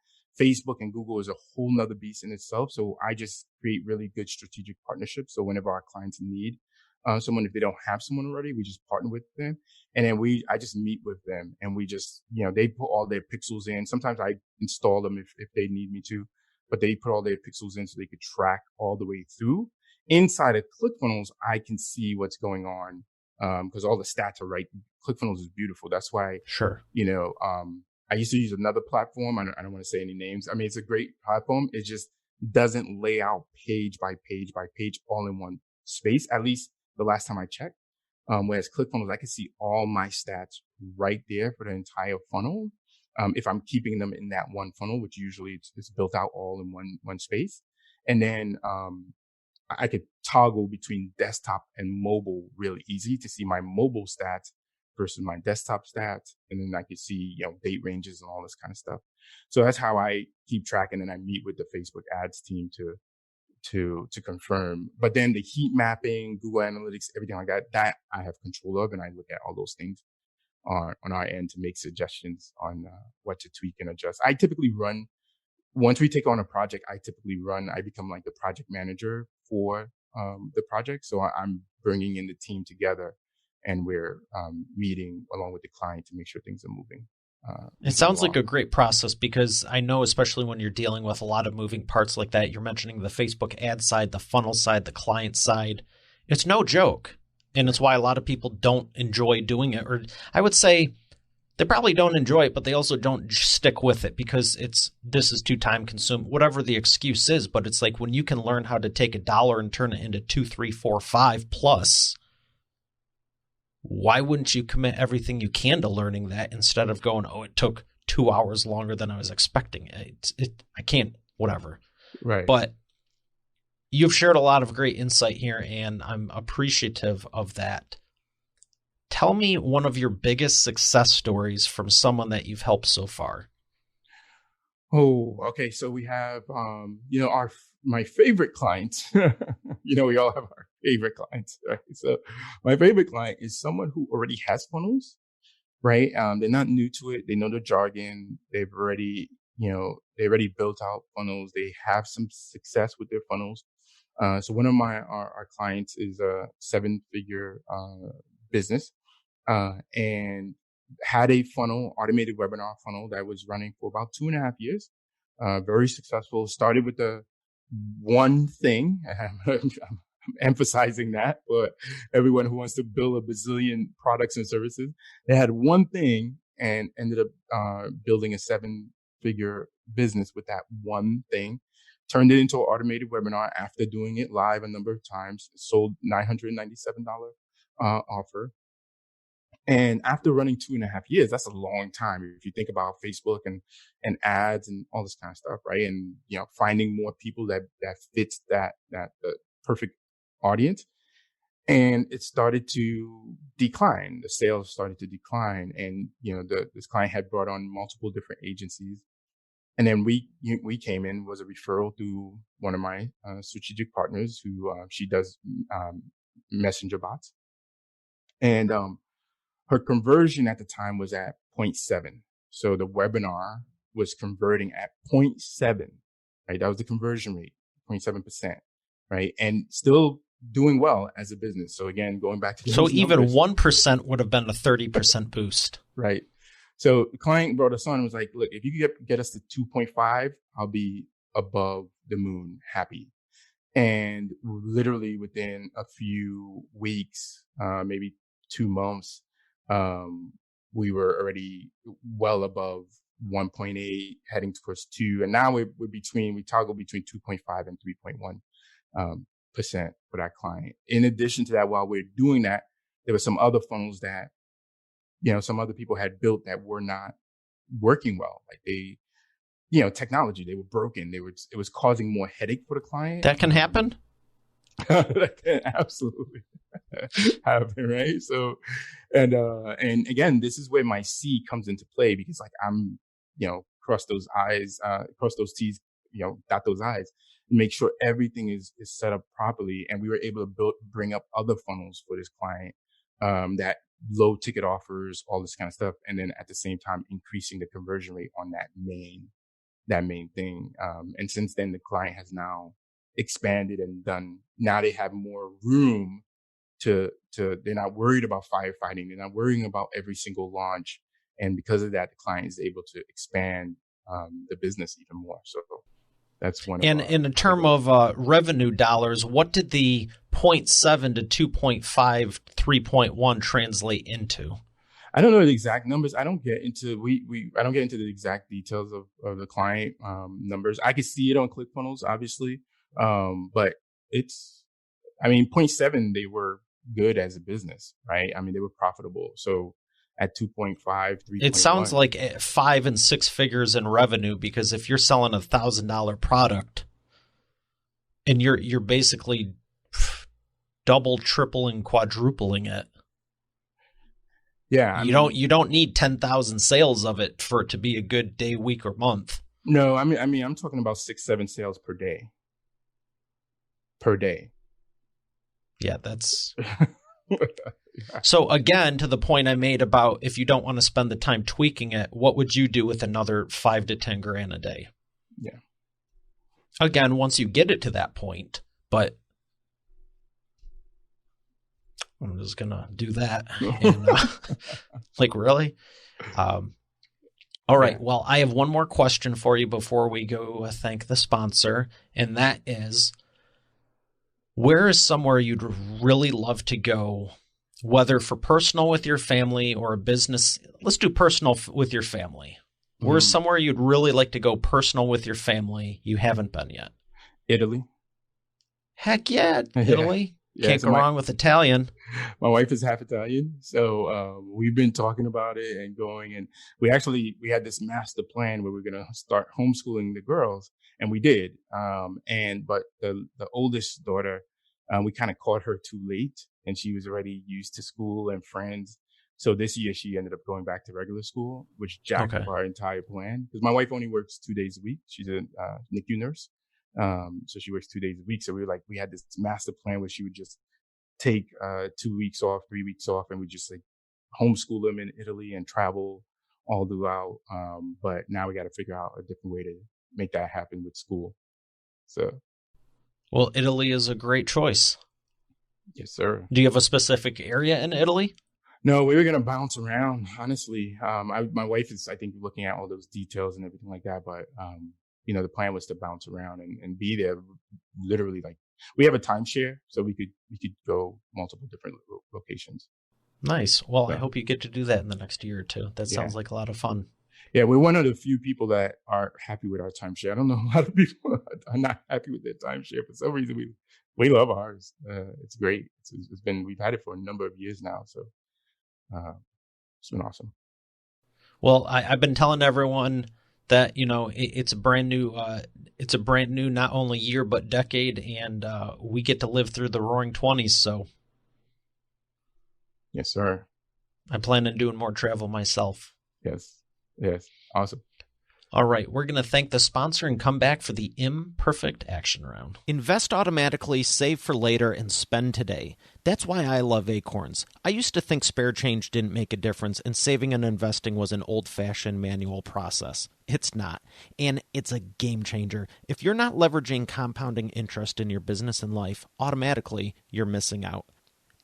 Facebook and Google is a whole nother beast in itself. So I just create really good strategic partnerships. So whenever our clients need someone, if they don't have someone already, we just partner with them. And then I just meet with them and we just, they put all their pixels in. Sometimes I install them if they need me to, but they put all their pixels in so they could track all the way through. Inside of ClickFunnels, I can see what's going on. Because all the stats are right. ClickFunnels is beautiful. That's why, sure. I used to use another platform. I don't want to say any names. I mean, it's a great platform. It just doesn't lay out page by page by page all in one space. At least the last time I checked. Whereas ClickFunnels, I can see all my stats right there for the entire funnel. If I'm keeping them in that one funnel, which usually it's built out all in one space. And then, I could toggle between desktop and mobile really easy to see my mobile stats versus my desktop stats. And then I could see, date ranges and all this kind of stuff. So that's how I keep track. And then I meet with the Facebook ads team to confirm. But then the heat mapping, Google Analytics, everything like that I have control of. And I look at all those things on our end to make suggestions on what to tweak and adjust. I typically run, once we take on a project, I become like the project manager for the project. So I'm bringing in the team together and we're meeting along with the client to make sure things are moving. It sounds like a great process because I know, especially when you're dealing with a lot of moving parts like that, you're mentioning the Facebook ad side, the funnel side, the client side. It's no joke. And it's why a lot of people don't enjoy doing it. Or I would say they probably don't enjoy it, but they also don't stick with it because this is too time consuming, whatever the excuse is. But it's like when you can learn how to take $1 and turn it into 2, 3, 4, 5 plus, why wouldn't you commit everything you can to learning that instead of going, oh, it took 2 hours longer than I was expecting. I can't, whatever. Right. But you've shared a lot of great insight here, and I'm appreciative of that. Tell me one of your biggest success stories from someone that you've helped so far. Oh, okay. So we have, my favorite clients. We all have our favorite clients, right? So my favorite client is someone who already has funnels, right? They're not new to it. They know the jargon. They've already, they already built out funnels. They have some success with their funnels. So one of our clients is a 7-figure business, and had a funnel, automated webinar funnel that was running for about 2.5 years. very successful. Started with the one thing. I'm emphasizing that for everyone who wants to build a bazillion products and services. They had one thing and ended up building a 7-figure business with that one thing. Turned it into an automated webinar after doing it live a number of times. Sold $997 offer. And after running 2.5 years, that's a long time. If you think about Facebook and ads and all this kind of stuff, right? And, finding more people that fits that the perfect audience. And it started to decline. The sales started to decline. And, this client had brought on multiple different agencies. And then we came in, was a referral through one of my strategic partners who she does messenger bots. And her conversion at the time was at 0.7. So the webinar was converting at 0.7, right? That was the conversion rate, 0.7%, right? And still doing well as a business. So again, going back to so even numbers, 1% would have been a 30% boost. Right. So the client brought us on and was like, look, if you could get us to 2.5, I'll be above the moon happy. And literally within a few weeks, maybe 2 months, we were already well above 1.8, heading towards 2. And now we toggle between 2.5 and 3.1 percent for that client. In addition to that, while we're doing that, there were some other funnels that, some other people had built that were not working well. Like they, technology, they were broken. It was causing more headache for the client. That can happen? That can absolutely happen, right? So, and again, this is where my C comes into play, because like I'm, cross those T's, dot those I's, and make sure everything is set up properly. And we were able to bring up other funnels for this client, that low ticket offers, all this kind of stuff. And then at the same time, increasing the conversion rate on that main thing. And since then, the client has now expanded and now they have more room they're not worried about firefighting. They're not worrying about every single launch. And because of that, the client is able to expand, the business even more. So that's one. And in terms of revenue dollars, what did the 0.7 to 2.5, 3.1 translate into? I don't know the exact numbers. I don't get into the exact details of the client numbers. I could see it on ClickFunnels, obviously, but 0.7, they were good as a business, right? I mean, they were profitable. So at 2.5, 3.1. It sounds like 5 and 6 figures in revenue, because if you're selling $1,000 product and you're basically double, tripling, quadrupling it. Yeah. You don't need 10,000 sales of it for it to be a good day, week, or month. No, I mean, I'm talking about 6-7 sales per day. Yeah, that's. So again, to the point I made about if you don't want to spend the time tweaking it, what would you do with another 5 to 10 grand a day? Yeah. Again, once you get it to that point, but I'm just gonna do that. And, like, really? All right. Well, I have one more question for you before we go thank the sponsor, and that is, where is somewhere you'd really love to go, whether for personal with your family or a business? Let's do personal with your family. Where's somewhere you'd really like to go personal with your family you haven't been yet? Italy. Heck yeah, Italy. Yeah, can't go wrong with Italian. My wife is half Italian, so we've been talking about it and going. And we had this master plan where we're going to start homeschooling the girls, and we did. But the oldest daughter, we kind of caught her too late, and she was already used to school and friends. So this year she ended up going back to regular school, which jacked up our entire plan. Because my wife only works 2 days a week. She's a NICU nurse. So she works 2 days a week. So we had this master plan where she would just take 2 weeks off, 3 weeks off, and we just like homeschool them in Italy and travel all throughout. But now we got to figure out a different way to make that happen with school. So, well, Italy is a great choice. Yes, sir. Do you have a specific area in Italy? No, we were going to bounce around, honestly. My wife is, I think, looking at all those details and everything like that. But the plan was to bounce around and be there literally. Like, we have a timeshare, so we could go multiple different locations. Nice. Well, I hope you get to do that in the next year or two. That sounds like a lot of fun. Yeah, we're one of the few people that are happy with our timeshare. I don't know, a lot of people are not happy with their timeshare. For some reason, we love ours. It's great. We've had it for a number of years now, so it's been awesome. Well, I've been telling everyone that it's a brand new not only year but decade, and we get to live through the Roaring 20s. So, yes, sir. I plan on doing more travel myself. Yes, awesome. All right, we're going to thank the sponsor and come back for the Imperfect Action Round. Invest automatically, save for later, and spend today. That's why I love Acorns. I used to think spare change didn't make a difference and saving and investing was an old-fashioned manual process. It's not, and it's a game changer. If you're not leveraging compounding interest in your business and life, automatically you're missing out.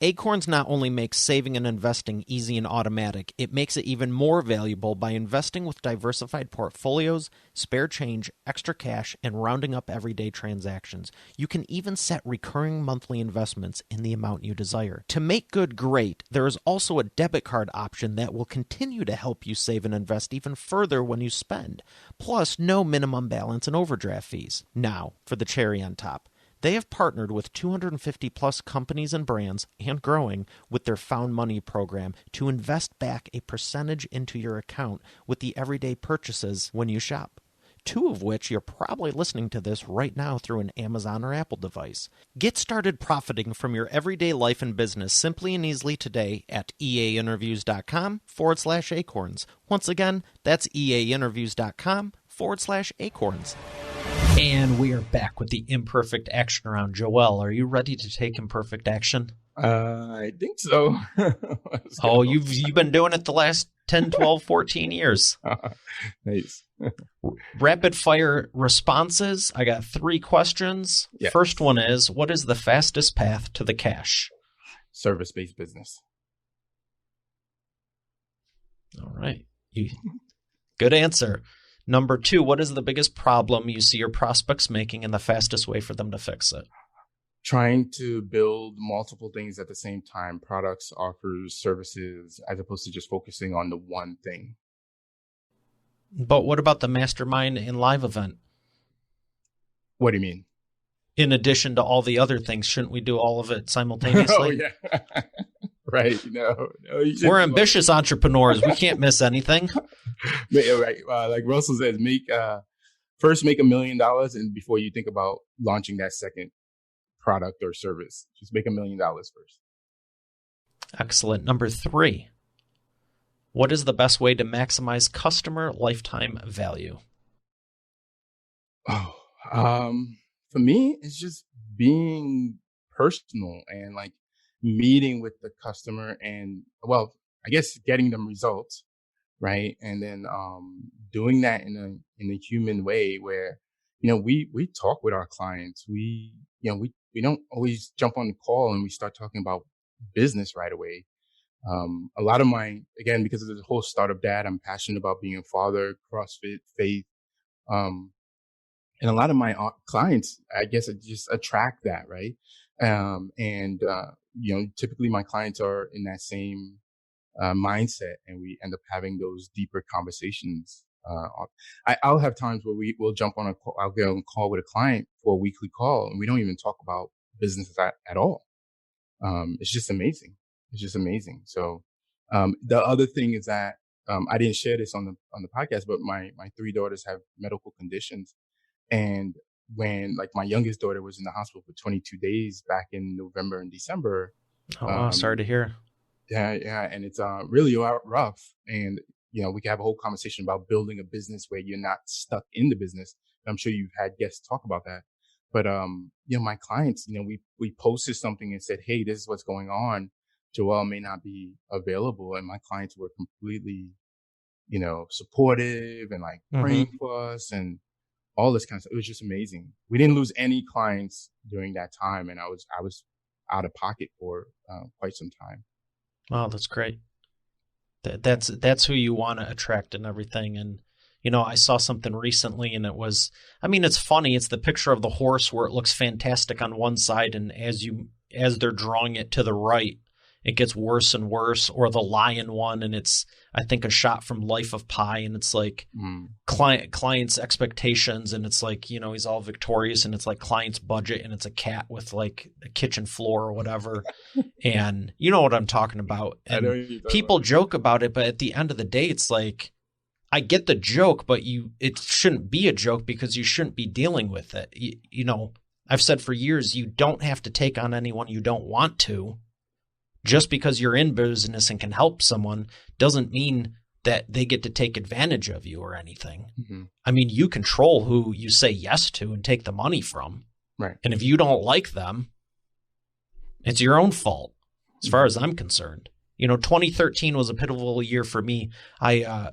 Acorns not only makes saving and investing easy and automatic, it makes it even more valuable by investing with diversified portfolios, spare change, extra cash, and rounding up everyday transactions. You can even set recurring monthly investments in the amount you desire. To make good great, there is also a debit card option that will continue to help you save and invest even further when you spend. Plus, no minimum balance and overdraft fees. Now, for the cherry on top. They have partnered with 250 plus companies and brands, and growing, with their Found Money program to invest back a percentage into your account with the everyday purchases when you shop. 2 of which you're probably listening to this right now through an Amazon or Apple device. Get started profiting from your everyday life and business simply and easily today at eainterviews.com/acorns. Once again, that's eainterviews.com/acorns. And we are back with the Imperfect Action Round. Joel, are you ready to take imperfect action? I think so. Oh, you've been doing it the last 10, 12, 14 years. Nice. Rapid fire responses. I got 3 questions. Yes. First one is, what is the fastest path to the cash? Service-based business. All right. Good answer. Number 2, what is the biggest problem you see your prospects making and the fastest way for them to fix it? Trying to build multiple things at the same time, products, offers, services, as opposed to just focusing on the one thing. But what about the mastermind and live event? What do you mean? In addition to all the other things, shouldn't we do all of it simultaneously? Oh, yeah. Right. No, we're ambitious entrepreneurs. We can't miss anything. Right. Like Russell says, first make $1 million, and before you think about launching that second product or service, just make $1 million first. Excellent. Number 3, what is the best way to maximize customer lifetime value? Oh, for me, it's just being personal and like meeting with the customer and, well, I guess getting them results, right? And then doing that in a human way where, we talk with our clients. We don't always jump on the call and we start talking about business right away. A lot of again, because of the whole Startup Dad, I'm passionate about being a father, CrossFit, faith. And a lot of my clients, I guess, just attract that, right? Typically my clients are in that same mindset, and we end up having those deeper conversations. I'll have times where we'll jump on I'll get on a call with a client for a weekly call, and we don't even talk about business at all. It's just amazing. So, the other thing is that, I didn't share this on the podcast, but my 3 daughters have medical conditions. And when my youngest daughter was in the hospital for 22 days back in November and December. Oh, sorry to hear. Yeah. And it's really rough. And, we can have a whole conversation about building a business where you're not stuck in the business. I'm sure you've had guests talk about that. But, my clients, we posted something and said, hey, this is what's going on. Joel may not be available. And my clients were completely, supportive and praying for us and all this kind of stuff. It was just amazing. We didn't lose any clients during that time. And I was out of pocket for quite some time. Wow, that's great. That's who you want to attract and everything. And, I saw something recently and it was, it's funny. It's the picture of the horse where it looks fantastic on one side, and as they're drawing it to the right, it gets worse and worse. Or the lion one, and it's, I think, a shot from Life of Pi, and it's like client's expectations, and it's like, he's all victorious, and it's like client's budget, and it's a cat with like a kitchen floor or whatever. And you know what I'm talking about. And people joke about it, but at the end of the day, it's like, I get the joke, but it shouldn't be a joke because you shouldn't be dealing with it. I've said for years, you don't have to take on anyone you don't want to. Just because you're in business and can help someone doesn't mean that they get to take advantage of you or anything. Mm-hmm. You control who you say yes to and take the money from. Right. And if you don't like them, it's your own fault as far as I'm concerned. 2013 was a pivotal year for me. I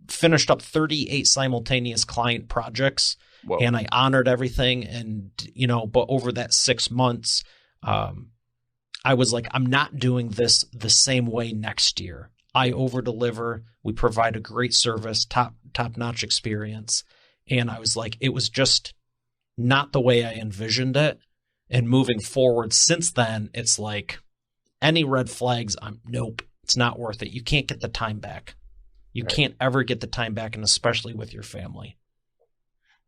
finished up 38 simultaneous client projects. Whoa. And I honored everything. And, but over that 6 months, I was like, I'm not doing this the same way next year. I over-deliver. We provide a great service, top-notch experience. And I was like, it was just not the way I envisioned it. And moving forward since then, it's like any red flags, nope, it's not worth it. You can't get the time back. You can't ever get the time back, and especially with your family.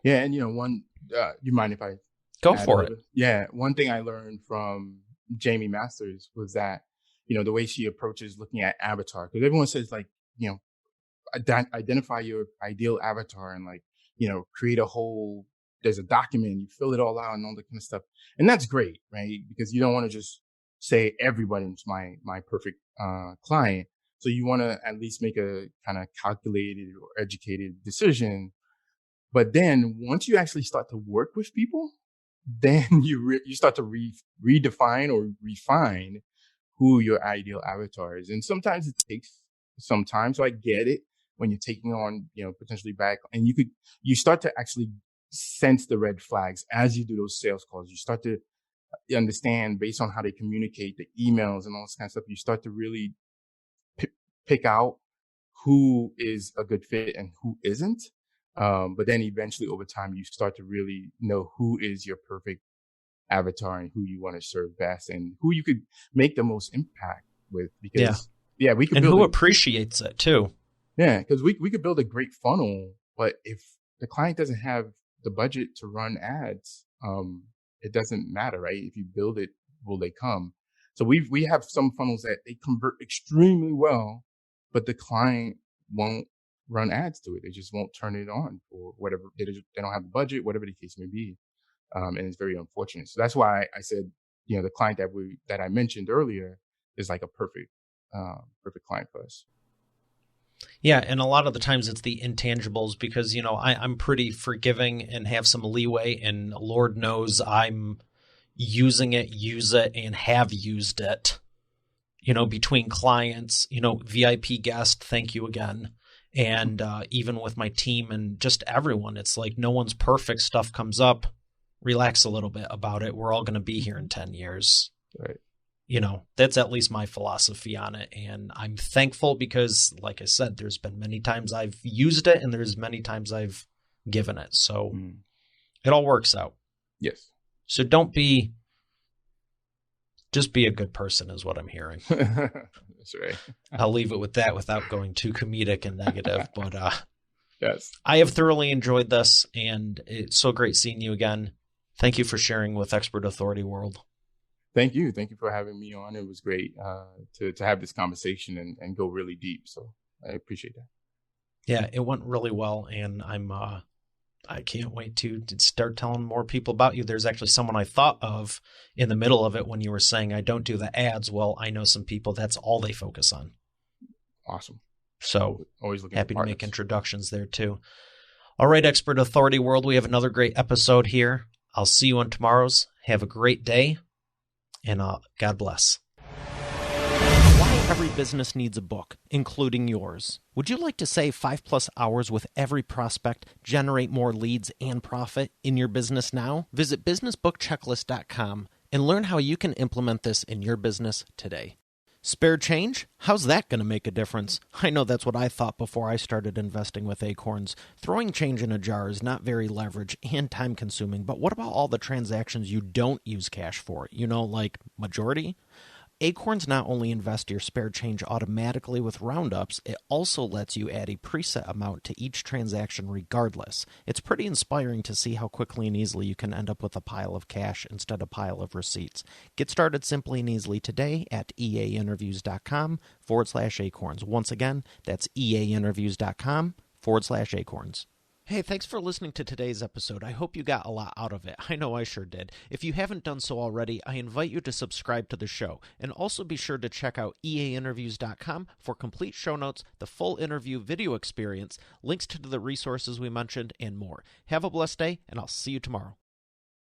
Yeah, and you mind if I go for it? Yeah, one thing I learned from Jamie Masters was that, the way she approaches looking at avatar, because everyone says like, identify your ideal avatar and like, create there's a document, you fill it all out and all that kind of stuff. And that's great, right? Because you don't want to just say everybody's my perfect client. So you want to at least make a kind of calculated or educated decision. But then once you actually start to work with people, then you start to redefine or refine who your ideal avatar is. And sometimes it takes some time. So I get it when you're taking on, potentially back, and you start to actually sense the red flags as you do those sales calls. You start to understand based on how they communicate, the emails and all this kind of stuff. You start to really pick out who is a good fit and who isn't. But then eventually over time, you start to really know who is your perfect avatar and who you want to serve best and who you could make the most impact with. Because we could, and who appreciates it too. Yeah, because we could build a great funnel, but if the client doesn't have the budget to run ads, it doesn't matter, right? If you build it, will they come? So we have some funnels that they convert extremely well, but the client won't run ads to it. They just won't turn it on or whatever. They don't have the budget, whatever the case may be. And it's very unfortunate. So that's why I said, the client that I mentioned earlier is like a perfect client for us. Yeah. And a lot of the times it's the intangibles because, I'm pretty forgiving and have some leeway, and Lord knows I'm use it and have used it, between clients, VIP guest, thank you again. And even with my team and just everyone, it's like no one's perfect. Stuff comes up. Relax a little bit about it. We're all going to be here in 10 years. Right. That's at least my philosophy on it. And I'm thankful because, like I said, there's been many times I've used it and there's many times I've given it. So it all works out. Yes. So just be a good person is what I'm hearing. That's right. I'll leave it with that without going too comedic and negative. But yes, I have thoroughly enjoyed this, and it's so great seeing you again. Thank you for sharing with Expert Authority World. Thank you. Thank you for having me on. It was great to have this conversation and go really deep. So I appreciate that. Yeah, it went really well, and I can't wait to start telling more people about you. There's actually someone I thought of in the middle of it when you were saying I don't do the ads. Well, I know some people that's all they focus on. Awesome. So always looking happy to make introductions there too. All right, Expert Authority World, we have another great episode here. I'll see you on tomorrow's. Have a great day, and God bless. Why every business needs a book, including yours. Would you like to save 5+ hours with every prospect, generate more leads, and profit in your business now? Visit businessbookchecklist.com and learn how you can implement this in your business today. Spare change? How's that going to make a difference? I know that's what I thought before I started investing with Acorns. Throwing change in a jar is not very leverage and time consuming, but what about all the transactions you don't use cash for? You know, like majority? Acorns not only invest your spare change automatically with roundups, it also lets you add a preset amount to each transaction regardless. It's pretty inspiring to see how quickly and easily you can end up with a pile of cash instead of a pile of receipts. Get started simply and easily today at eainterviews.com/acorns. Once again, that's eainterviews.com/acorns. Hey, thanks for listening to today's episode. I hope you got a lot out of it. I know I sure did. If you haven't done so already, I invite you to subscribe to the show. And also be sure to check out eainterviews.com for complete show notes, the full interview video experience, links to the resources we mentioned, and more. Have a blessed day, and I'll see you tomorrow.